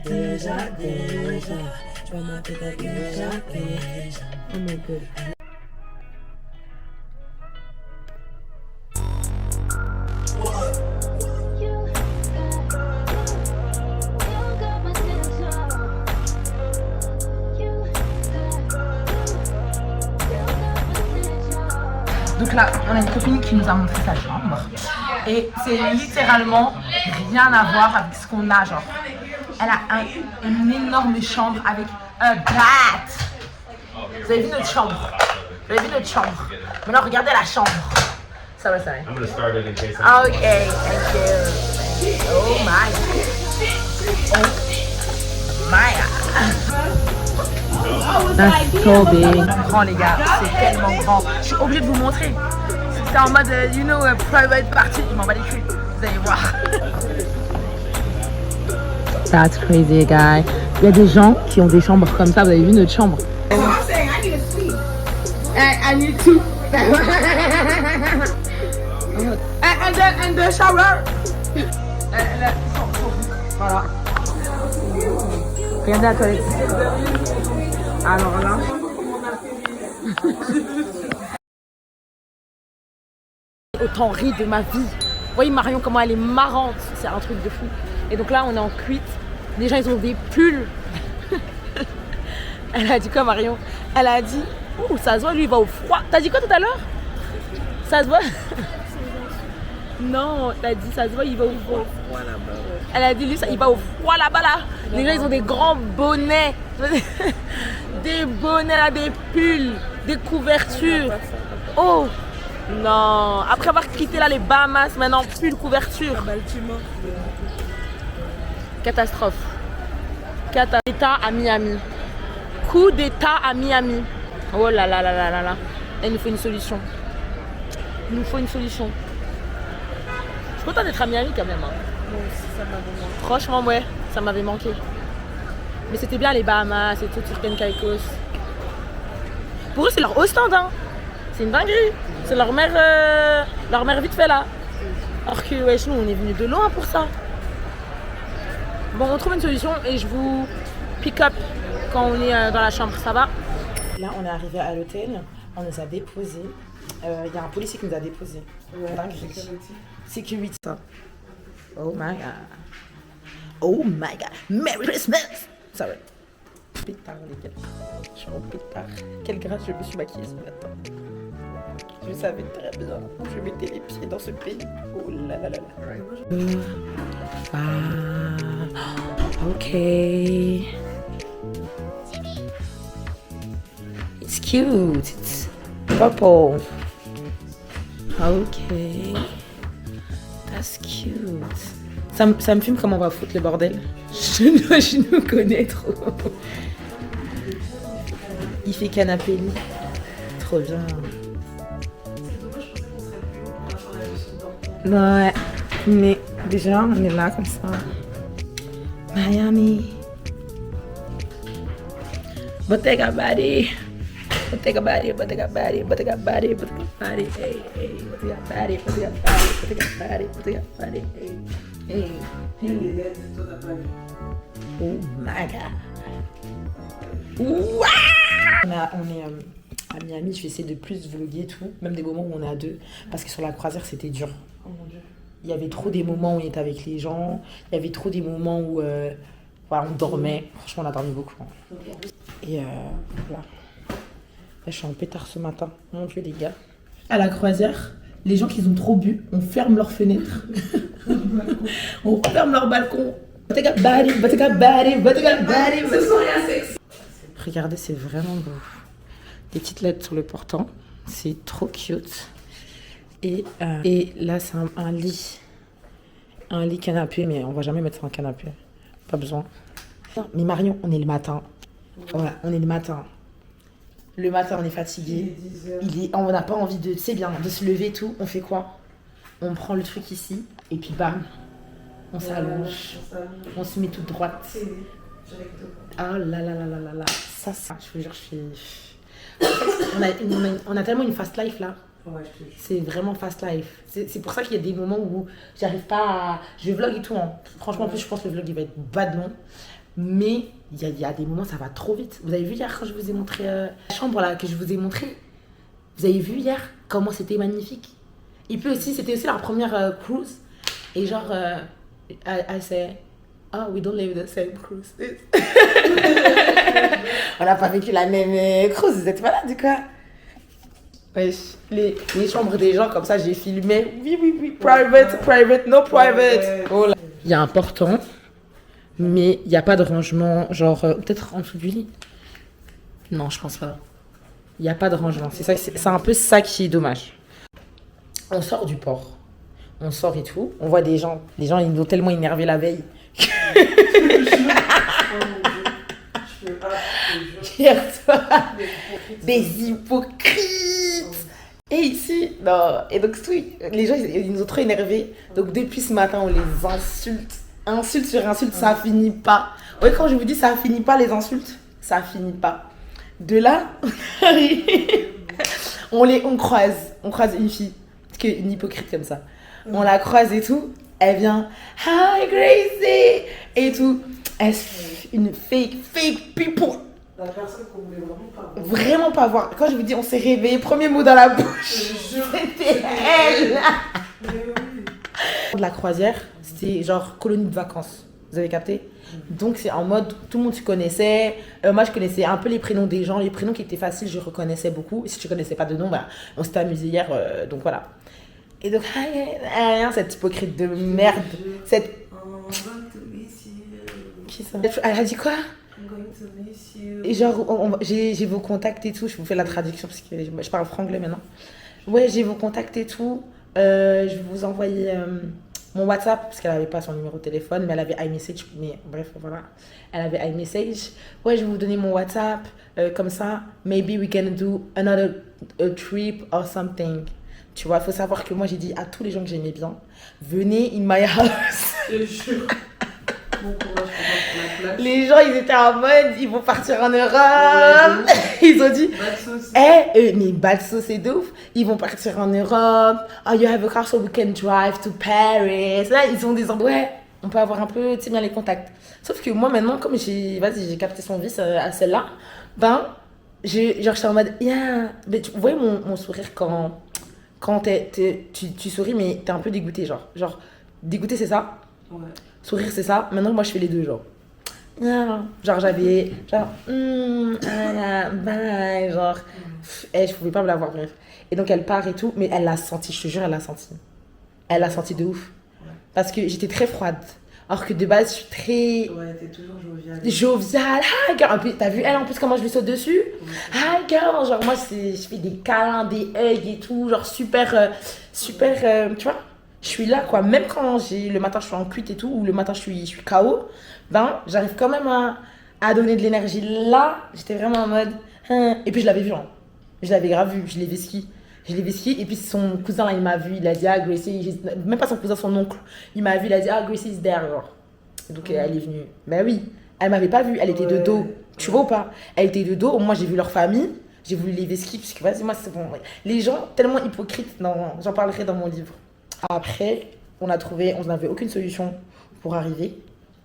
Déjà, tu vas monter ta déjà. Oh my god. Donc là, on a une copine qui nous a montré sa chambre. Et c'est littéralement rien à voir avec ce qu'on a, genre. Elle a une énorme chambre avec un bat. Vous avez vu notre chambre? Maintenant, regardez la chambre. Ça va. I'm gonna start it in case Ok, thank you. Oh my god. That's so big. Grand les gars, c'est tellement grand. Je suis obligée de vous montrer. C'était en mode, private party. Je m'en bats les couilles. Vous allez voir. That's crazy, guys. Il y a des gens qui ont des chambres comme ça. Vous avez vu notre chambre? I'm saying I need a suite. I need to. and the shower. Voilà. Regardez la toilette. Alors là. Autant rire de ma vie. Vous voyez Marion comment elle est marrante. C'est un truc de fou. Et donc là on est en cuite. Les gens ils ont des pulls. Elle a dit quoi Marion? Elle a dit ça se voit lui il va au froid. T'as dit quoi tout à l'heure? Ça se voit. Non, elle a dit, ça se voit, il va au froid. Elle a dit, lui, il va au froid là-bas, là. Les gens, ils ont des grands bonnets. Des bonnets, là, des pulls, des couvertures. Oh non. Après avoir quitté là les Bahamas, maintenant, pull, couverture. Catastrophe. Coup d'état à Miami. Coup d'état à Miami. Oh là là là là là là. Il nous faut une solution. Il nous faut une solution. Je suis contente d'être à Miami quand même. Hein. Moi aussi, ça m'avait manqué. Franchement, ouais, ça m'avait manqué. Mais c'était bien les Bahamas et tout, Turks and Caicos. Pour eux, c'est leur haut stand, hein. C'est une dinguerie. C'est leur mère vite fait là. Alors que, wesh, nous, on est venus de loin pour ça. Bon, on trouve une solution et je vous pick up quand on est dans la chambre, ça va? Là, on est arrivé à l'hôtel, on nous a déposés. Il y a un policier qui nous a déposés. Ouais, Security. Oh my god. Oh my god. Merry Christmas! Sorry. Pétard, les gars. Je suis en pétard. Quelle grâce je me suis maquillée ce matin. Je savais très bien. Je mettais les pieds dans ce pays. Oh là là là là. Ok. It's cute. It's purple. Ok. That's cute. Ça me filme comment on va foutre le bordel. Je nous connais trop. Il fait canapé lit. Trop bien. Ouais. Mais déjà, on est là comme ça. Miami. Bottega Body. Bottega Body, Bottega Body, Bottega Body, Bottega Body, hey, hey, Bottega Body, Bottega Body, Bottega Body, Bottega Body, hey, hey, hey. Oh my god. Wow! On est à Miami, je vais essayer de plus vlogger et tout, même des moments où on est à deux, parce que sur la croisière c'était dur. Oh mon dieu. Il y avait trop des moments où on était avec les gens, il y avait trop des moments où voilà, on dormait, franchement on a dormi beaucoup. Et voilà. Là, je suis en pétard ce matin, mon dieu les gars. À la croisière, les gens qui ont trop bu, on ferme leurs fenêtres. On ferme leur balcon. Bottega Body, Bottega Body, Bottega Body. Regardez, c'est vraiment beau. Des petites lettres sur le portant. C'est trop cute. Et là, c'est un lit. Un lit canapé, mais on va jamais mettre ça en canapé. Pas besoin. Mais Marion, on est le matin. Voilà, on est le matin. Le matin, on est fatigué. On n'a pas envie de, c'est bien, de se lever et tout. On fait quoi? On prend le truc ici et puis bam, on s'allonge. On se met toute droite. Ah là là là là là là. Ça, je vous jure, on a tellement une fast life là. C'est vraiment fast life. C'est pour ça qu'il y a des moments où j'arrive pas à... Je vlog et tout. Hein. Franchement, en plus, je pense que le vlog il va être bad long. Mais il y a des moments, ça va trop vite. Vous avez vu hier quand je vous ai montré la chambre là que je vous ai montré? Vous avez vu hier comment c'était magnifique? Et puis aussi, c'était aussi leur première cruise. Et genre, I say, oh, we don't live the same cruise. On n'a pas vécu la même cruise, vous êtes malade quoi? Ouais, les chambres des gens comme ça, j'ai filmé. Oui, private, no private. Oh là. Il y a un portant. Mais il n'y a pas de rangement, genre peut-être en dessous du lit. Non, je pense pas. Il n'y a pas de rangement. C'est un peu ça qui est dommage. On sort du port. On sort et tout. On voit des gens. Les gens, ils nous ont tellement énervés la veille. Hier soir. Des hypocrites. Et ici, non. Et donc, oui, les gens, ils nous ont trop énervés. Donc, depuis ce matin, on les insulte. Insulte sur insulte, ça finit pas. Ouais, quand je vous dis ça finit pas les insultes, ça finit pas. De là, on croise une fille, une hypocrite comme ça. On la croise et tout, elle vient, hi Gracie et tout. Une fake people. La personne qu'on voulait vraiment pas voir. Quand je vous dis on s'est réveillé, premier mot dans la bouche, c'était elle. La croisière, c'était genre colonie de vacances, vous avez capté? Donc c'est en mode, tout le monde se connaissait, moi je connaissais un peu les prénoms des gens, les prénoms qui étaient faciles, je reconnaissais beaucoup, et si je connaissais pas de nom, bah, on s'était amusé hier, donc voilà. Et donc, cette hypocrite de merde. Cette... Qui ça? Elle a dit quoi? Et genre, j'ai vos contacts et tout. Je vous fais la traduction parce que je parle franglais maintenant. Ouais, j'ai vos contacts et tout. Je vais vous envoyer mon WhatsApp parce qu'elle n'avait pas son numéro de téléphone, mais elle avait iMessage. Mais bref, voilà. Elle avait iMessage. Ouais, je vais vous donner mon WhatsApp. Comme ça, maybe we can do another trip or something. Tu vois, il faut savoir que moi, j'ai dit à tous les gens que j'aimais bien, venez in my house. Je jure. Bon courage pour la plage. Les gens, ils étaient en mode, ils vont partir en Europe. Ils ont dit, mais bad sauce, c'est de ouf. Ils vont partir en Europe. Oh, you have a car so we can drive to Paris. Là, ils ont des endroits, on peut avoir un peu, tu sais, bien les contacts. Sauf que moi, maintenant, comme j'ai capté son vice à celle-là, ben, j'étais en mode, yeah. Mais vous voyez mon sourire quand tu souris, mais t'es un peu dégoûté, genre dégoûté, c'est ça. Ouais. Sourire, c'est ça. Maintenant, moi, je fais les deux, genre. Genre, j'avais... Genre... bye, genre... je pouvais pas me l'avoir, bref. Et donc, elle part et tout, mais elle l'a senti, je te jure, elle l'a senti. Elle l'a senti de ouf. Parce que j'étais très froide. Alors que de base, je suis très... Ouais, t'es toujours joviale. Joviale. Hi, girl. T'as vu, elle, en plus, comment je lui saute dessus? Hi, girl. Genre, moi, je fais des câlins, des hugs et tout. Genre, super... tu vois? Je suis là, quoi. Même quand le matin, je suis en cuite et tout, ou le matin, je suis KO, ben, j'arrive quand même à donner de l'énergie. Là, j'étais vraiment en mode... Et puis, je l'avais vu, hein. Je l'avais grave vu. Je l'ai vesquille. Et puis, son cousin, là, il m'a vu. Il a dit, ah, Gracie... Même pas son cousin, son oncle. Il m'a vu, il a dit, ah, Gracie is there. Et donc, elle est venue. Ben oui, elle m'avait pas vu. Elle était de dos. Tu vois ou pas? Elle était de dos. Moi, j'ai vu leur famille. J'ai voulu les vesquiller, parce que, vas-y, moi, c'est bon. Les gens, tellement hypocrites. Non, j'en parlerai dans mon livre. Après, on n'avait aucune solution pour arriver,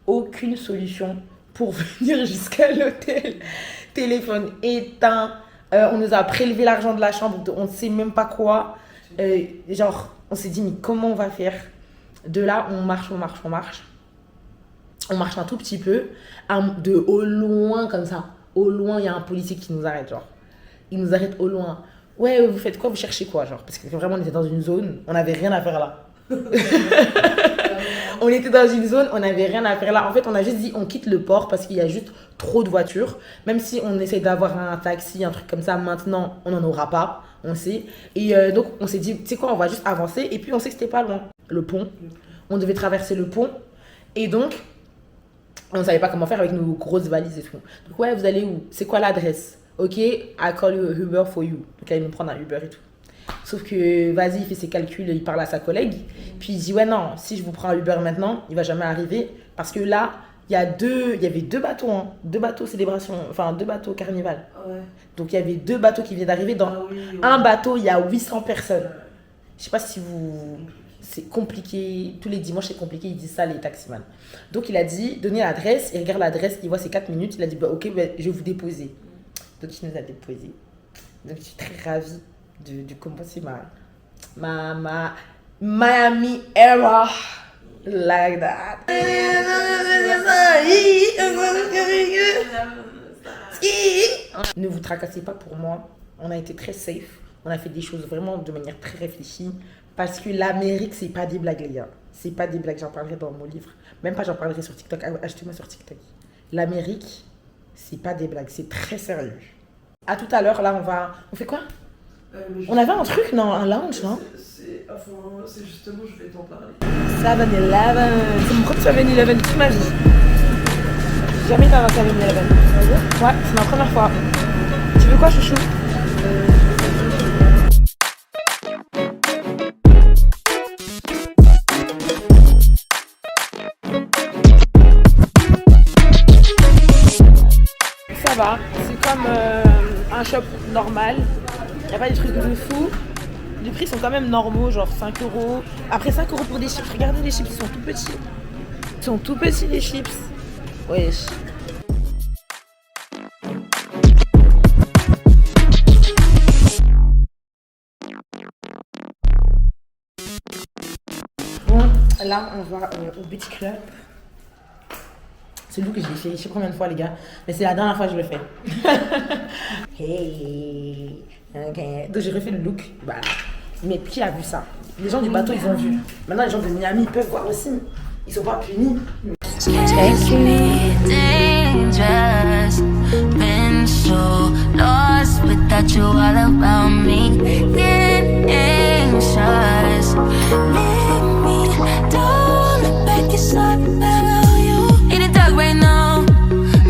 aucune solution pour venir jusqu'à l'hôtel. Téléphone éteint, on nous a prélevé l'argent de la chambre, on ne sait même pas quoi. Genre, on s'est dit, mais comment on va faire? De là, on marche. On marche un tout petit peu, au loin comme ça. Au loin, il y a un policier qui nous arrête, genre. Il nous arrête au loin. Ouais, vous faites quoi? Vous cherchez quoi? Genre, parce que vraiment, on était dans une zone, on n'avait rien à faire là. On était dans une zone, on n'avait rien à faire là. En fait, on a juste dit, on quitte le port parce qu'il y a juste trop de voitures. Même si on essaie d'avoir un taxi, un truc comme ça, maintenant, on n'en aura pas, on sait. Et donc, on s'est dit, tu sais quoi, on va juste avancer. Et puis, on sait que c'était pas loin, le pont. On devait traverser le pont. Et donc, on ne savait pas comment faire avec nos grosses valises et tout. Donc, ouais, vous allez où? C'est quoi l'adresse? Ok, I call you Uber for you. Donc, elle va me prendre un Uber et tout. Sauf que, vas-y, il fait ses calculs, il parle à sa collègue. Puis il dit, ouais, non, si je vous prends un Uber maintenant, il va jamais arriver. Parce que là, il y avait deux bateaux, hein. 2 bateaux célébration, enfin 2 bateaux carnival. Ouais. Donc, il y avait 2 bateaux qui viennent d'arriver. Dans un bateau, il y a 800 personnes. Je sais pas si vous... C'est compliqué. Tous les dimanches, c'est compliqué. Ils disent ça, les taximans. Donc, il a dit, donnez l'adresse. Il regarde l'adresse, il voit ses 4 minutes. Il a dit, bah, ok, bah, je vais vous déposer. Donc, il nous a déposé. Donc, je suis très ravie de commencer ma Miami era like that. Ne vous tracassez pas pour moi. On a été très safe. On a fait des choses vraiment de manière très réfléchie. Parce que l'Amérique, c'est pas des blagues, les gars. C'est pas des blagues, j'en parlerai dans mon livre. Même pas, j'en parlerai sur TikTok. Achetez-moi sur TikTok. L'Amérique, c'est pas des blagues, c'est très sérieux. À tout à l'heure, là, on fait quoi? On avait un truc, non? Un lounge, non? C'est justement, je vais t'en parler. 7-Eleven. C'est mon premier 7-Eleven toute ma vie. J'ai jamais été dans un 7-Eleven. Ouais, c'est ma première fois. Tu veux quoi, chouchou? Ça va, c'est comme un shop normal. Il n'y a pas des trucs de fou. Les prix sont quand même normaux, genre 5 €. Après 5 € pour des chips. Regardez les chips, ils sont tout petits. Ils sont tout petits les chips. Wesh. Bon, là on va au Beach Club. C'est le look que je l'ai fait, je sais combien de fois les gars. Mais c'est la dernière fois que je le fais. Hey. Ok. Donc j'ai refait le look. Voilà. Mais qui a vu ça? Les gens du bateau, ils ont vu. Maintenant, les gens de Miami, ils peuvent voir aussi. Ils sont pas punis. Take me dangerous. Been so lost without you all around me. Getting anxious. Leave me. Don't look back, it's all about you. In the dark right now.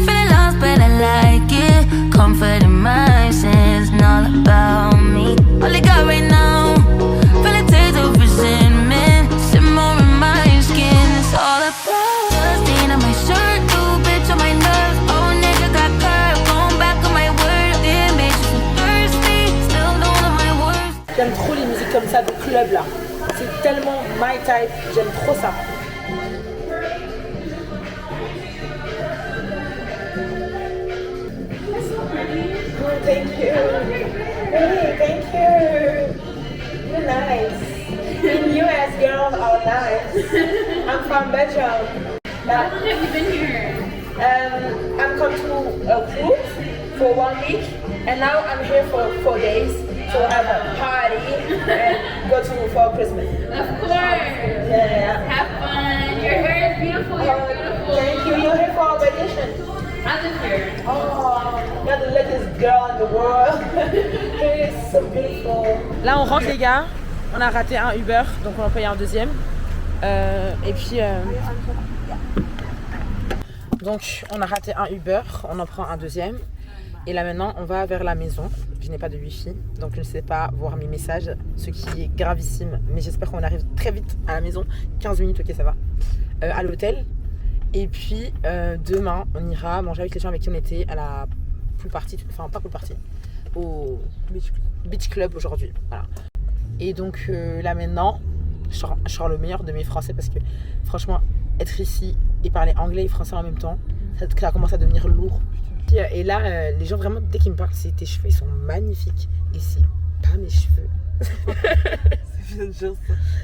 Feeling lost, but I like it. Comfort in my sins, and all about me. All I got right now. Feeling taste of resentment. Simmer in my skin, it's all about. J'aime trop les musiques comme ça de club là. C'est tellement my type, j'aime trop ça. Oh, thank you. Hey, thank you. You're nice. And US girls are nice. I'm from Belgium. How long have you been here? I'm come to a cruise for 1 week and now I'm here for 4 days. So have a party and go to for Christmas. Of course. Yeah. Have fun. Your hair is beautiful. You're beautiful. Thank you. You're here for our vacation. I live here. Oh, you're the luckiest girl in the world. It's so beautiful. Là, on rentre les gars. On a raté un Uber, donc on va payer un deuxième. Et puis, donc on a raté un Uber, on en prend un deuxième. Et là maintenant, on va vers la maison. Je n'ai pas de wifi, donc je ne sais pas voir mes messages, ce qui est gravissime. Mais j'espère qu'on arrive très vite à la maison. 15 minutes, ok, ça va. À l'hôtel. Et puis demain, on ira manger avec les gens avec qui on était à la pool party, enfin pas pool party, au beach club aujourd'hui. Voilà. Et donc là maintenant, je sors le meilleur de mes français parce que franchement, être ici et parler anglais et français en même temps, ça commence à devenir lourd. Et là, les gens vraiment, dès qu'ils me parlent, c'est tes cheveux, ils sont magnifiques. Et c'est pas mes cheveux.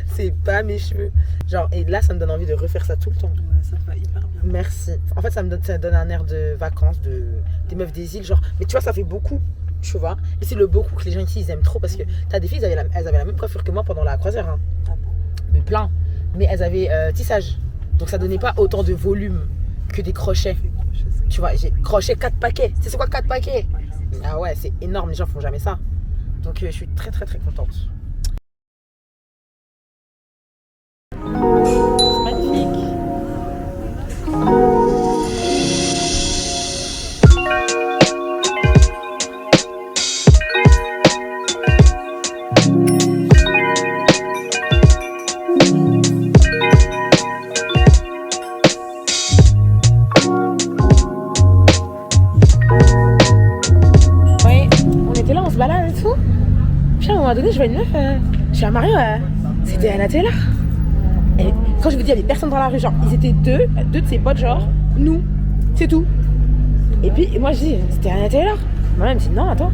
C'est pas mes cheveux. Genre, et là, ça me donne envie de refaire ça tout le temps. Ouais, ça te va hyper bien. Merci. En fait, ça donne un air de vacances, des meufs des îles. Genre, mais tu vois, ça fait beaucoup, tu vois. Et c'est le beaucoup que les gens ici, ils aiment trop. Parce que t'as des filles, elles avaient la même coiffure que moi pendant la croisière. Hein. Mais plein. Mais elles avaient tissage. Donc ça donnait pas autant de volume que des crochets. Tu vois, j'ai crochet 4 paquets. C'est quoi 4 paquets? Ah ouais, c'est énorme, les gens font jamais ça. Donc je suis très très très contente. C'est magnifique. Je vois une meuf, je suis à Mario, c'était Anna Taylor. Et quand je vous dis, il y avait personne dans la rue, genre, ils étaient deux de ses potes, genre, nous, c'est tout. Et puis, moi, je dis, c'était Anna Taylor. Ma mère me dit, non, attends.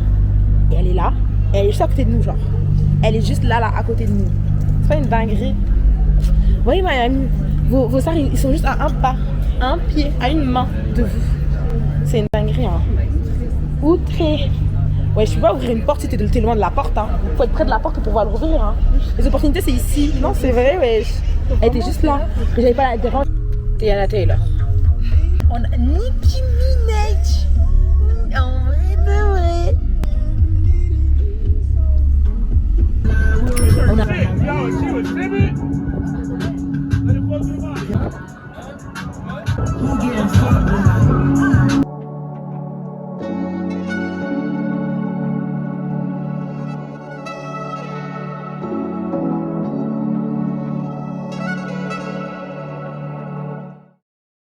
Et elle est là, et elle est juste à côté de nous, genre. Elle est juste là, à côté de nous. C'est pas une dinguerie. Vous voyez, Miami, vos stars, ils sont juste à un pas, à un pied, à une main de vous. C'est une dinguerie, hein. Outré. Ouais, je peux pas ouvrir une porte si t'es loin de la porte. Hein. Faut être près de la porte pour pouvoir l'ouvrir. Hein. Les opportunités, c'est ici. Non, c'est vrai, ouais. Elle était juste là. Mais j'avais pas la dérange. T'es Anna Taylor. On a Nicki Minaj. En vrai de vrai. On a...